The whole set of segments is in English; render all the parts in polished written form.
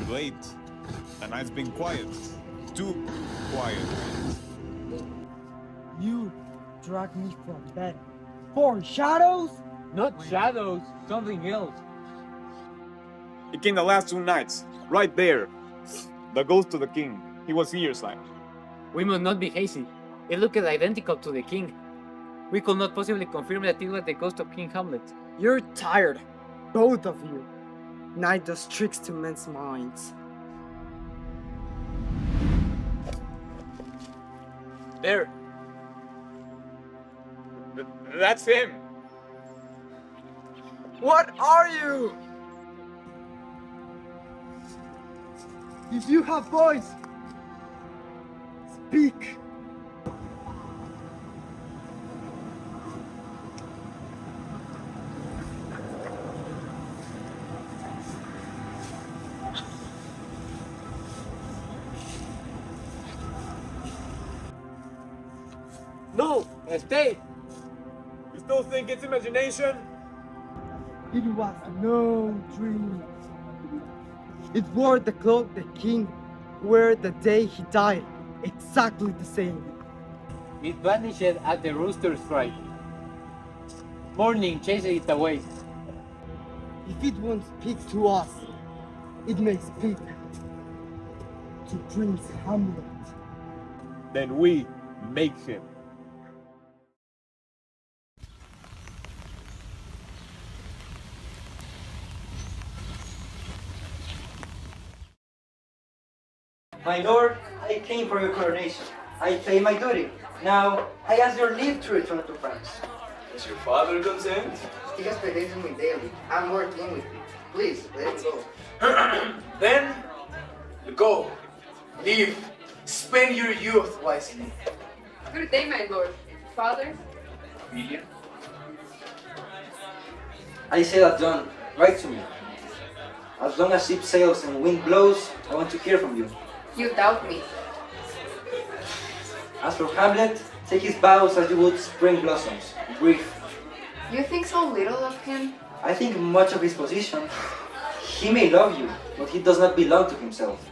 late. The night's been quiet. Too quiet. You dragged me from bed. For shadows? Not shadows, something else. It came the last 2 nights. Right there. The ghost of the king. He was here, sire. We must not be hasty. It looked identical to the king. We could not possibly confirm that it was the ghost of King Hamlet. You're tired. Both of you. Night does tricks to men's minds. There. That's him. What are you? If you have voice, speak. No! Stay! You still think it's imagination? It was no dream. It wore the cloak the king wore the day he died, exactly the same. It vanished at the rooster's cry. Morning chased it away. If it won't speak to us, it may speak to Prince Hamlet. Then we make him. My lord, I came for your coronation. I pay my duty. Now, I ask your leave to return to France. Does your father consent? He has behaved me daily. I'm working with you. Please, let him go. Then, go. Live. Spend your youth wisely. Good day, my lord. Father? Ophelia? I say that, John. Write to me. As long as ship sails and wind blows, I want to hear from you. You doubt me. As for Hamlet, take his vows as you would spring blossoms. Brief. You think so little of him? I think much of his position. He may love you, but he does not belong to himself.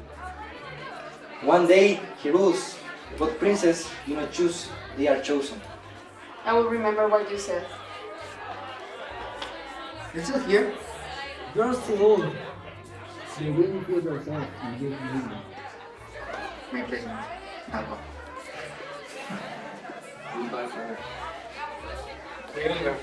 One day he rules, but princes do not choose, they are chosen. I will remember what you said. You're still here? You're so old. So you will feel yourself and give me. My pleasure. Now go. Goodbye, father. Later.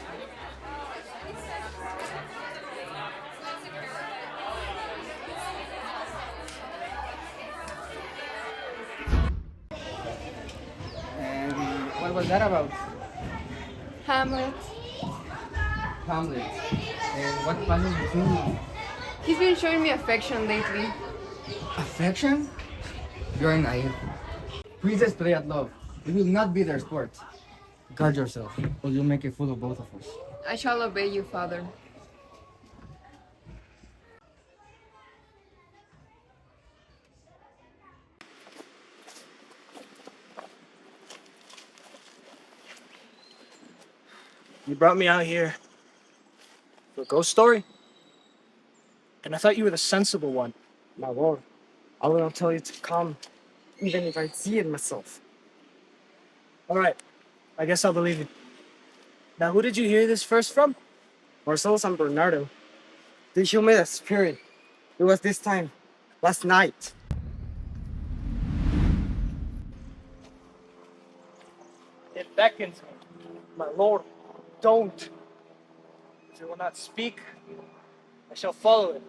What was that about? Hamlet. Hamlet. And what passes between you? He's been showing me affection lately. Affection? You're naive. Princes play at love. It will not be their sport. Guard yourself, or you'll make a fool of both of us. I shall obey you, father. You brought me out here for a ghost story? And I thought you were the sensible one. My lord, I will not tell you to come, even if I see it myself. All right, I guess I'll believe you. Now, who did you hear this first from? Marcelo San Bernardo. They showed me the spirit. It was this time, last night. It beckons me. My lord, don't. If it will not speak, I shall follow it.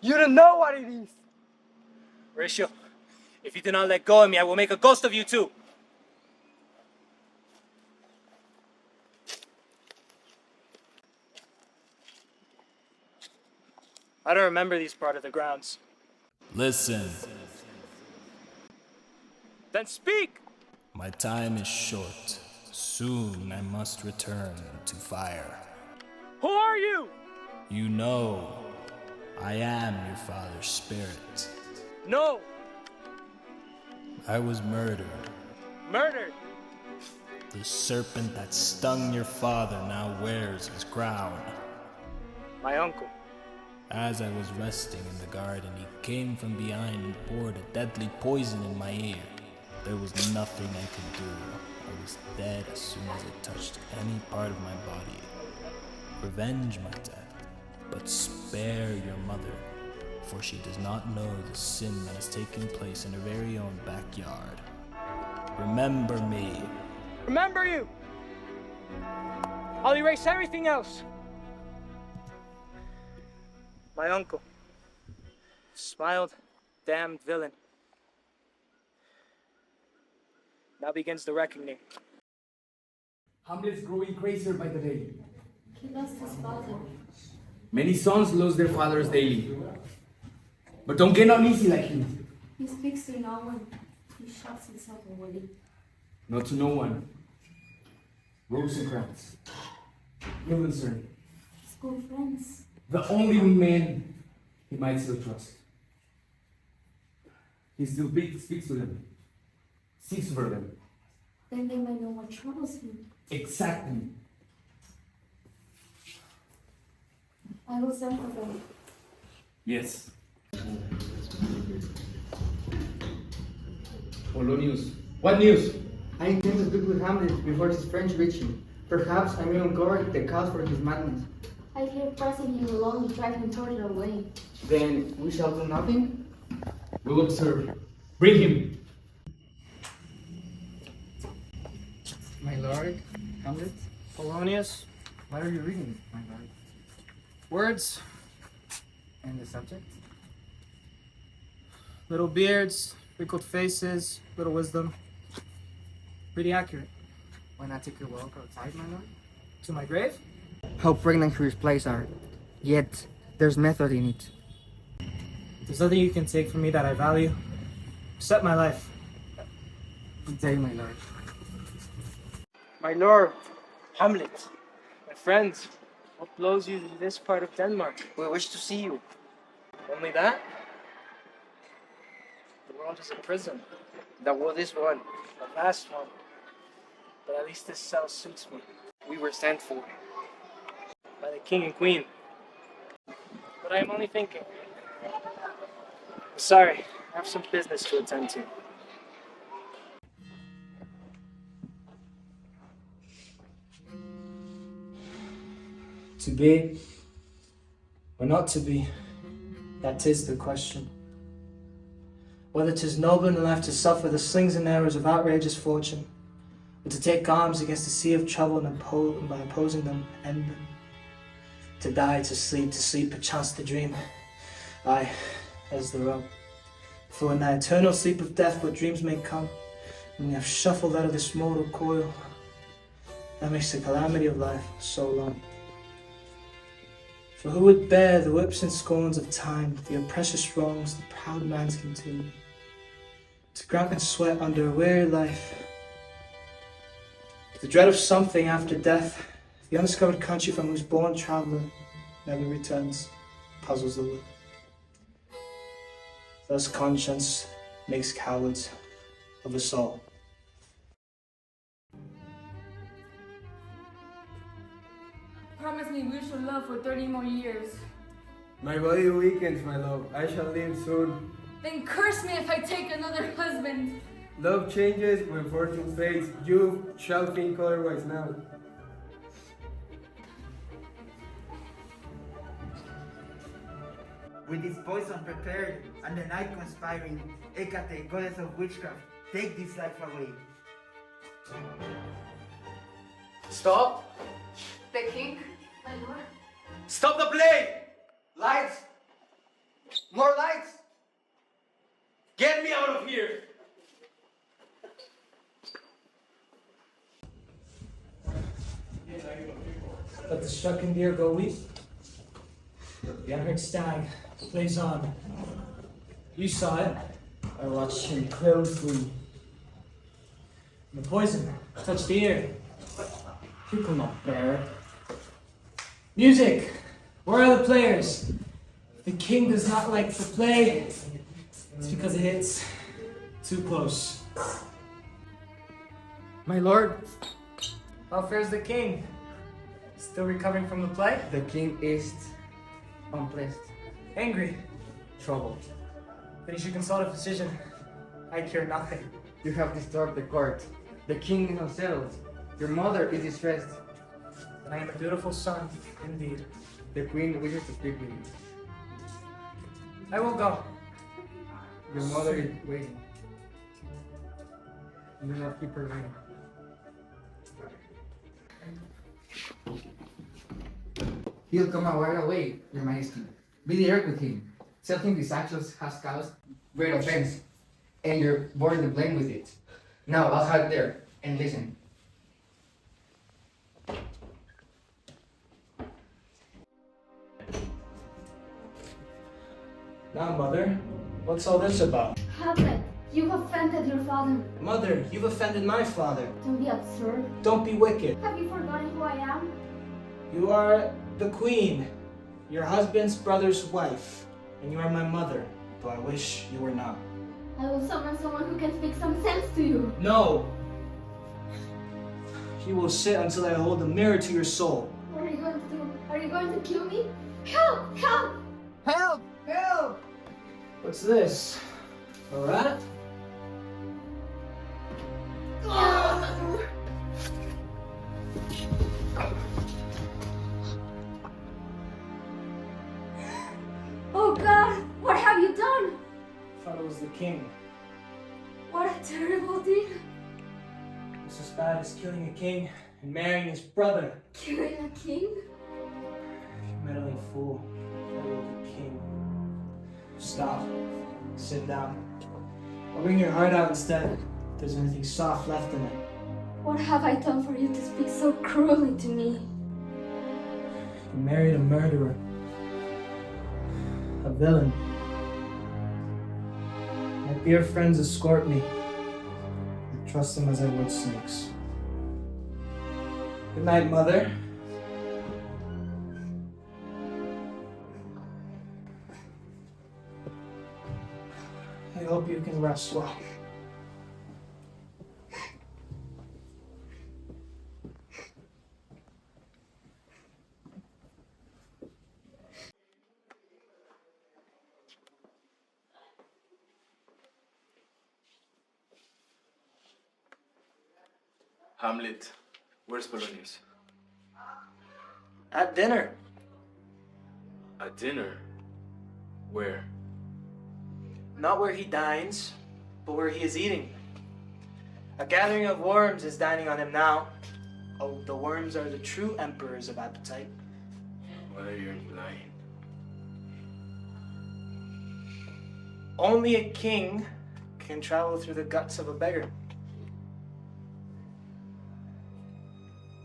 You don't know what it is. Horatio, if you do not let go of me, I will make a ghost of you too. I don't remember these part of the grounds. Listen, Then speak! my time is short. Soon I must return to fire. Who are you? You know, I am your father's spirit. No, I was murdered. murdered. The serpent that stung your father now wears his crown. My uncle. As I was resting in the garden, he came from behind and poured a deadly poison in my ear. There was nothing I could do. I was dead as soon as it touched any part of my body. Revenge my death, but spare your mother, for she does not know the sin that has taken place in her very own backyard. Remember me. Remember you! I'll erase everything else. My uncle. Smiled, damned villain. Now begins the reckoning. Hamlet's growing crazier by the day. He lost his father. Many sons lose their fathers daily. But don't get uneasy like him. He speaks to no one. He shuts himself away. Not to no one. Rosencrantz. Guildenstern. School friends. The only men he might still trust. He still speaks to them. Seeks for them. Then they might know what troubles him. Exactly. I will send for them. Yes. Polonius. What news? I intend to speak with Hamlet before his friends reach him. Perhaps I may uncover the cause for his madness. I hear pressing him along and drive him further away. Then we shall do nothing? We'll observe. Bring him. My lord, Hamlet, Polonius, what are you reading, my lord? words, And the subject? little beards, wrinkled faces, little wisdom. Pretty accurate. Why not take a walk outside, my lord? To my grave? How pregnant his replies are. Yet, there's method in it. There's nothing you can take from me that I value, except my life. Good day, my lord. My lord, Hamlet, my friends, what blows you to this part of Denmark? We wish to see you. Only that? The world is a prison, The wood is one. a vast one. But at least this cell suits me, We were sent for. by the king and queen. But I am only thinking. I'm sorry, I have some business to attend to. To be or not to be, that is the question. Whether 'tis noble in life to suffer the slings and arrows of outrageous fortune, or to take arms against the sea of trouble and by opposing them, end them. To die, to sleep perchance to dream. Aye, as the rub. For in that eternal sleep of death what dreams may come, when we have shuffled out of this mortal coil, that makes the calamity of life so long. For who would bear the whips and scorns of time, the oppressive wrongs the proud man's continue? To grunt and sweat under a weary life, the dread of something after death, the undiscovered country from whose born traveler never returns, puzzles the will. Thus conscience makes cowards of us all. Promise me we shall love for 30 more years. My body weakens, my love. I shall leave soon. Then curse me if I take another husband. Love changes when fortune fades. You shall think otherwise now. With this poison prepared and the night conspiring, Hecate, goddess of witchcraft, take this life away. Stop! The king, my lord. Stop the play! Lights! More lights! Get me out of here! Let the stricken deer go weep. The unhurt stag plays on. You saw it. I watched him closely. And the poison touched the ear. You could not bear it. Music! Where are the players? If the king does not like the play, it's because it hits too close. My lord, How fares the king? Still recovering from the play? the king is unpleased. Angry. Troubled. Then you should consult a physician. I care nothing. You have disturbed the court. The king is unsettled. Your mother is distressed. And I am a dutiful son, indeed. The queen wishes to speak with you. I will go. Your mother is waiting. You will not keep her waiting. He'll come right away, Your Majesty. Be direct with him. Tell him this action has caused great offense, and you're borne the blame with it. Now I'll hide there and listen. Now, Mother, what's all this about? Hamlet, you've offended your father. Mother, you've offended my father. Don't be absurd. Don't be wicked. Have you forgotten who I am? You are the queen, your husband's brother's wife, and you are my mother, though I wish you were not. I will summon someone who can speak some sense to you. No! You will sit until I hold a mirror to your soul. What are you going to do? Are you going to kill me? Help! Help! Help! Help! What's this? A rat? Oh God! What have you done? I thought it was the king. What a terrible deed! It's as bad as killing a king and marrying his brother. Killing a king? You meddling fool. I will be king. Stop. Sit down. I'll bring your heart out instead, if there's anything soft left in it. What have I done for you to speak so cruelly to me? You married a murderer. A villain. My dear friends escort me. I trust them as I would snakes. Good night, Mother. I hope you can rest well. Hamlet, where's Polonius? At dinner. At dinner? Where? Not where he dines, but where he is eating. A gathering of worms is dining on him now. Oh, the worms are the true emperors of appetite. What are you implying? Only a king can travel through the guts of a beggar.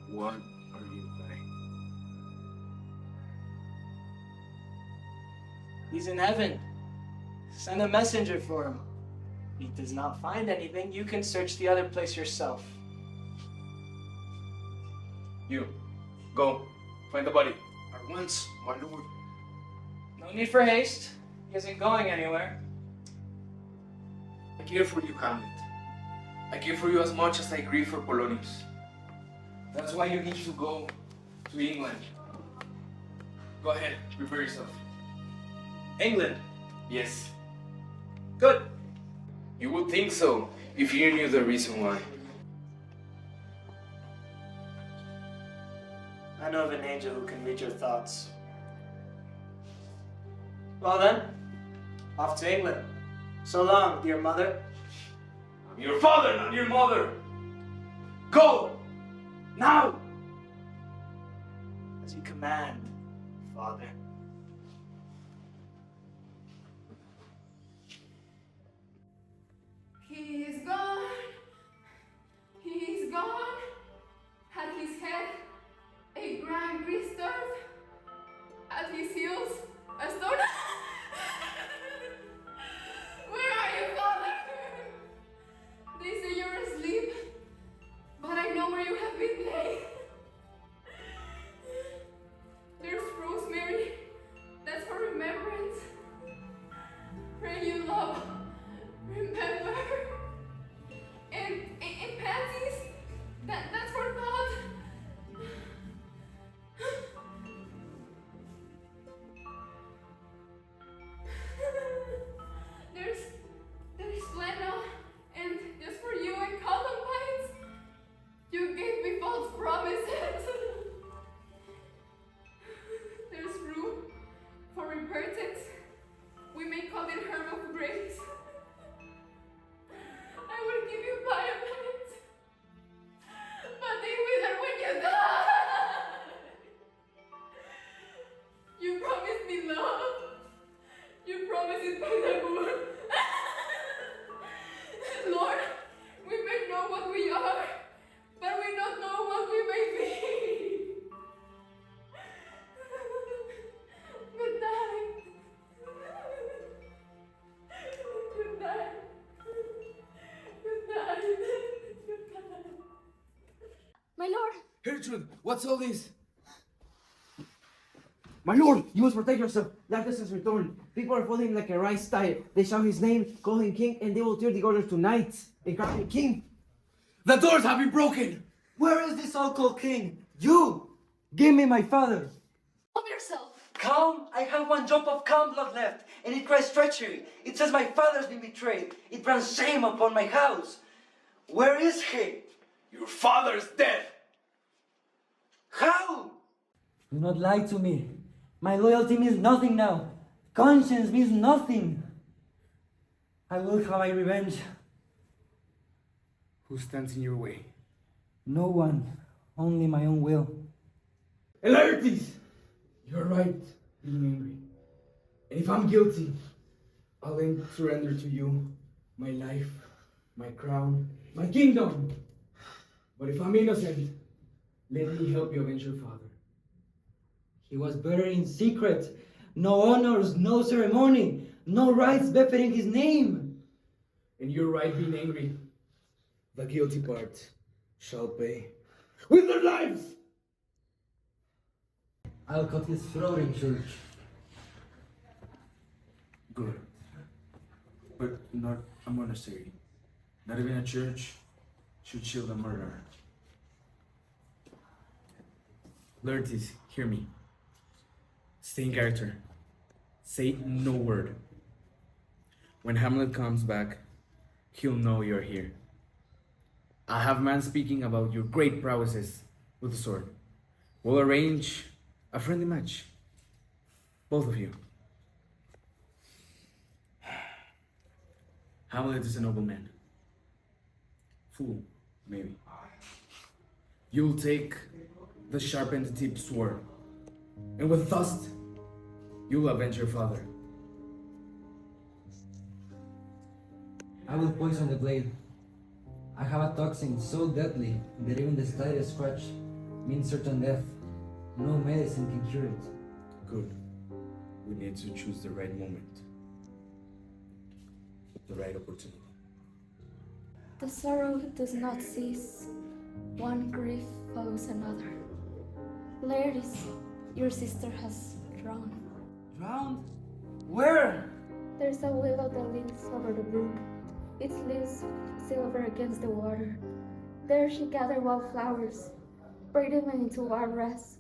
What are you implying? He's in heaven. Send a messenger for him. If he does not find anything, you can search the other place yourself. You, go, find the body. At once, my lord. No need for haste. He isn't going anywhere. I care for you, Hamlet. I care for you as much as I grieve for Polonius. That's why you need to go to England. Go ahead, prepare yourself. England? Yes. Good. You would think so, if you knew the reason why. I know of an angel who can read your thoughts. Well then, off to England. So long, dear mother. I'm your father, not your mother. Go! Now! As you command, father. He is gone. He is gone. At his head, a grand gristard. At his heels, a stone. Where are you, father? They say you're asleep, but I know where you have been laid. There's rosemary. That's for remembrance. Pray you love. Remember. And pansies. That's for thought. Gertrude, what's all this? My lord, you must protect yourself. Laertes has returned. People are following him like a rice tire. They shout his name, call him king, and they will tear the orders tonight and crown him king. The doors have been broken! Where is this so-called king? You! Give me my father! Calm yourself. Calm? I have one drop of calm blood left, and it cries treachery. It says my father's been betrayed. It brings shame upon my house. Where is he? Your father is dead! How? Do not lie to me. My loyalty means nothing now. Conscience means nothing. I will have my revenge. Who stands in your way? No one, only my own will. Laertes! You're right, being angry. And if I'm guilty, I'll then surrender to you my life, my crown, my kingdom. But if I'm innocent, let me help you avenge your father. He was buried in secret. No honors, no ceremony, no rites befitting his name. And you're right being angry. The guilty part shall pay with their lives! I'll cut his throat in church. Good. But not a monastery. Not even a church should shield a murderer. Laertes, hear me. Stay in character. Say no word. When Hamlet comes back, he'll know you're here. I have man speaking about your great prowesses with the sword. We'll arrange a friendly match. Both of you. Hamlet is a noble man. Fool, maybe. You'll take the sharpened tipped sword, and with thust, you'll avenge your father. I will poison the blade. I have a toxin so deadly that even the slightest scratch means certain death. No medicine can cure it. Good. We need to choose the right moment. The right opportunity. The sorrow does not cease. One grief follows another. Laertes, your sister has drowned. Drowned? Where? There's a willow that leans over the brook. Its leaves silver against the water. There she gathered wildflowers, braided them into wild wreaths,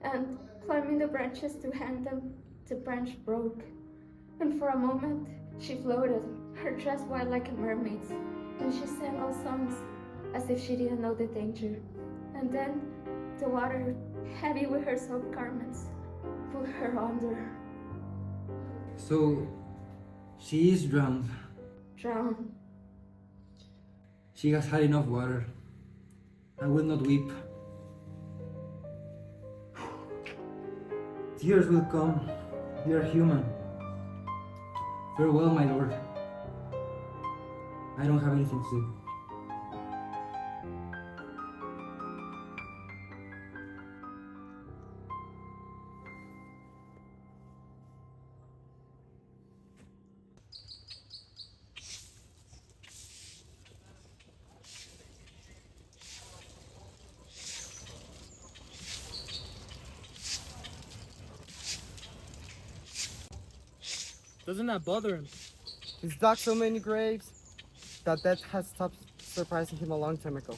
and climbing the branches to hang them, the branch broke. And for a moment, she floated, her dress white like a mermaid's, and she sang all songs as if she didn't know the danger. And then the water, heavy with her soaked garments, pulled her under. So, she is drowned. Drowned. She has had enough water. I will not weep. Tears will come. They are human. Farewell, my lord. I don't have anything to do. Doesn't that bother him? He's dug so many graves that death has stopped surprising him a long time ago.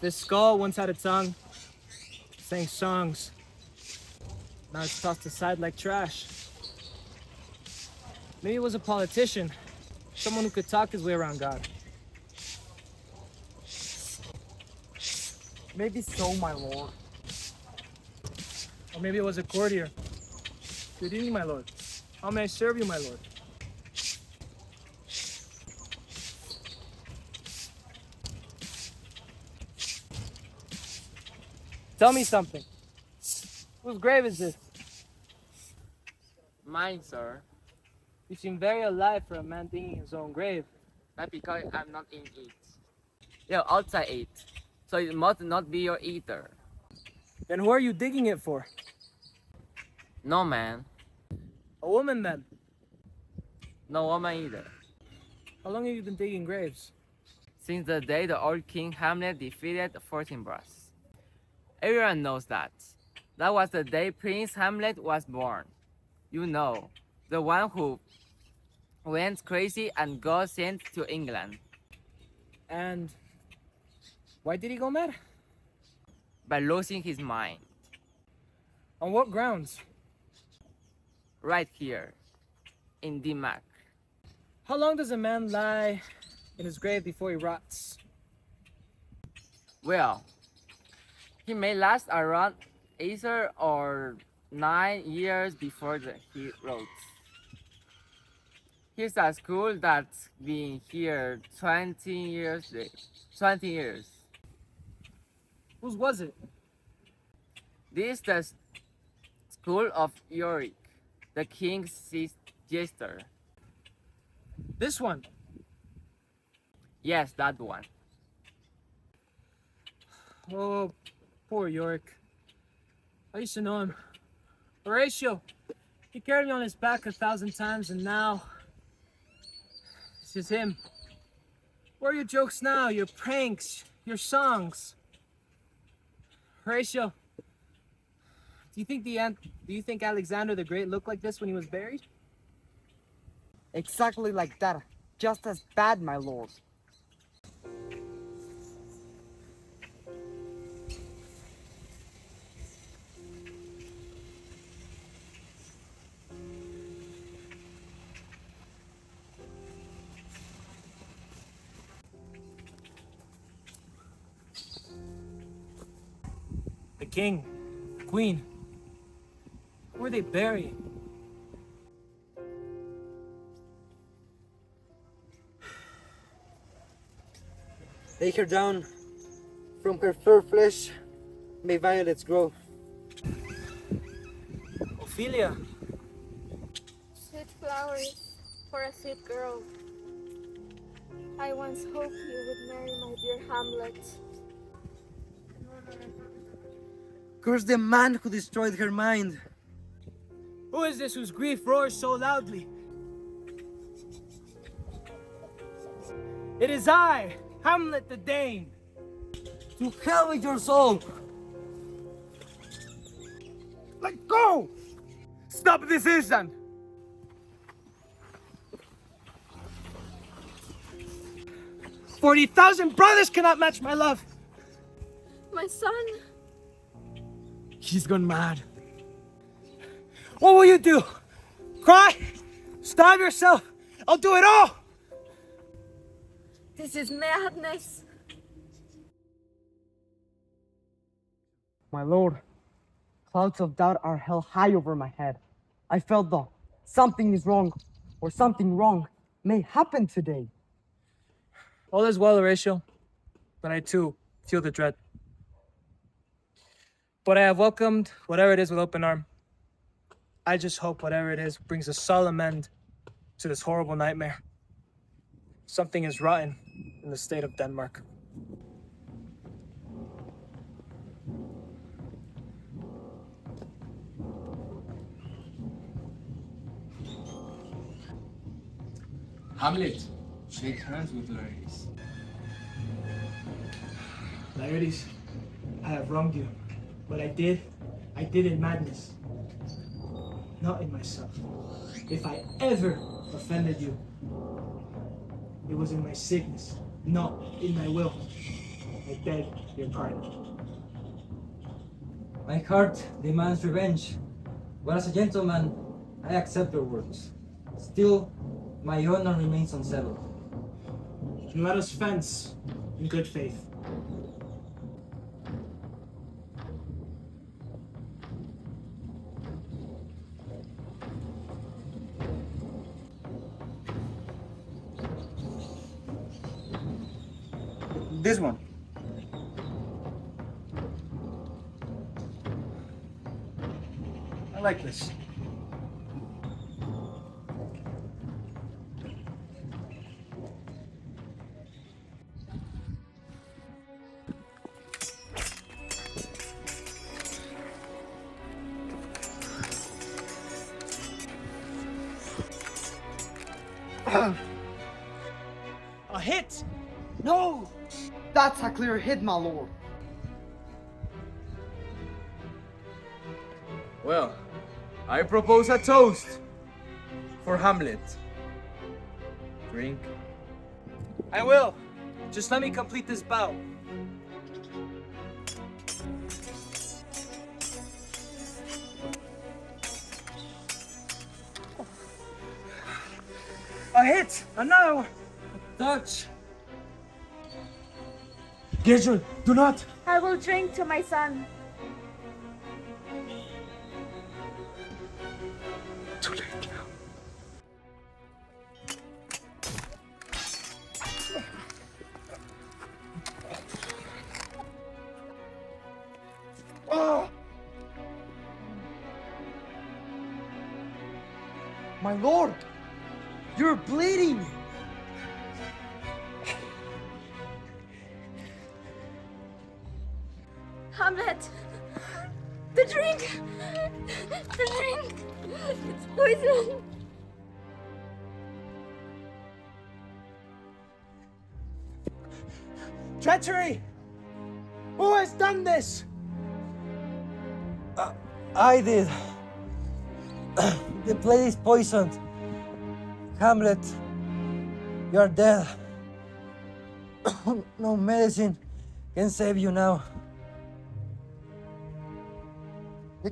This skull once had a tongue, sang songs. Now it's tossed aside like trash. Maybe it was a politician, someone who could talk his way around God. Maybe so, my lord. Or maybe it was a courtier. Good evening, my lord. How may I serve you, my lord? Tell me something. Whose grave is this? Mine, sir. You seem very alive for a man digging his own grave. Not because I'm not in it. You're outside it, so it must not be your eater. Then who are you digging it for? No man, A woman then. no woman either. How long have you been digging graves? Since the day the old king Hamlet defeated Fortinbras. Everyone knows that. That was the day Prince Hamlet was born. You know, the one who went crazy and got sent to England. And why did he go mad? By losing his mind. On what grounds? Right here, in Denmark. How long does a man lie in his grave before he rots? Well, he may last around 8 or 9 years before he wrote. He's a school that's been here 20 years. 20 years. Whose was it? This is the school of Yorick, the king's jester. This one? Yes, that one. Oh, poor Yorick. I used to know him. Horatio, he carried me on his back 1,000 times, and now this is him. Where are your jokes now? Your pranks? Your songs? Horatio, do you think Alexander the Great looked like this when he was buried? Exactly like that. Just as bad, my lord. The king, queen, who are they burying? Take her down. From her fair flesh may violets grow. Ophelia, Sweet flowers for a sweet girl. I once hoped you would marry my dear Hamlet. Curse the man who destroyed her mind. who is this whose grief roars so loudly? It is I, Hamlet the Dane. To hell with your soul! Let go! Stop this instant! 40,000 brothers cannot match my love! My son! He's gone mad. What will you do? Cry? Starve yourself? I'll do it all! This is madness! My lord, clouds of doubt are held high over my head. I felt though something is wrong, or something wrong may happen today. All is well, Horatio, but I too feel the dread. But I have welcomed whatever it is with open arm. I just hope whatever it is brings a solemn end to this horrible nightmare. Something is rotten in the state of Denmark. Hamlet, shake hands with Laertes. Laertes, I have wronged you. What I did in madness. Not in myself. If I ever offended you, it was in my sickness, not in my will. I beg your pardon. My heart demands revenge, but as a gentleman, I accept your words. Still, my honor remains unsettled. And let us fence in good faith. This one. I like this. A hit! No! That's a clear hit, my lord. Well, I propose a toast for Hamlet. Drink. I will. Just let me complete this bout. A hit! Another one! A touch! Gertrude, do not! I will drink to my son. Too late now. Oh! My lord! You're bleeding! Hamlet! The drink! The drink! It's poison! Treachery! Who has done this? I did. The blade is poisoned. Hamlet, you are dead. No medicine can save you now. The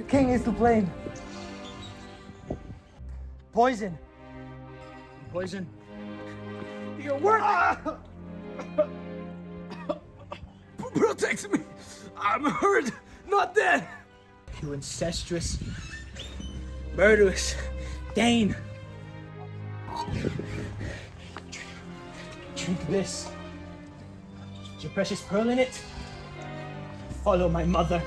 king is to blame. Poison. Poison. Your work! Protect me! I'm hurt, not dead! You incestuous, murderous Dane. Drink this. Is your precious pearl in it? Follow my mother.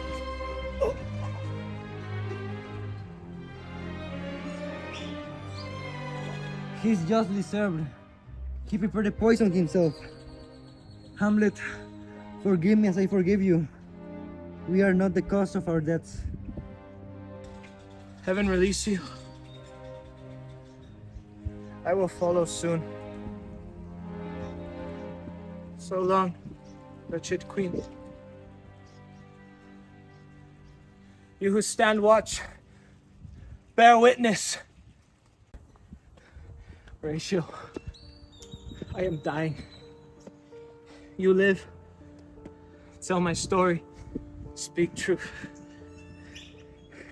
He's justly served. He prepared to poison himself. Hamlet, forgive me as I forgive you. We are not the cause of our deaths. Heaven release you. I will follow soon. So long, wretched queen. You who stand watch, bear witness. Horatio, I am dying. You live. Tell my story. Speak truth.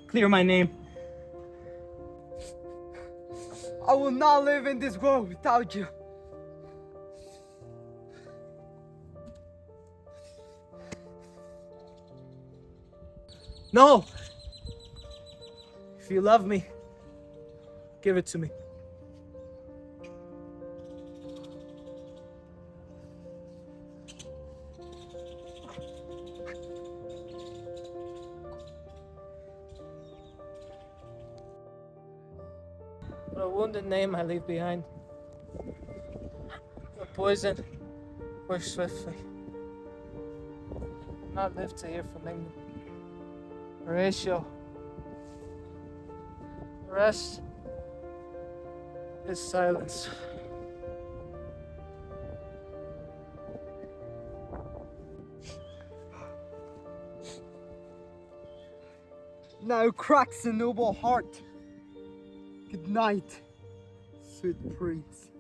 Clear my name. I will not live in this world without you. No! If you love me, give it to me. What a wounded name I leave behind. The poison works swiftly. Not live to hear from England. Horatio. The rest is silence. Now cracks a noble heart. Good night, sweet prince.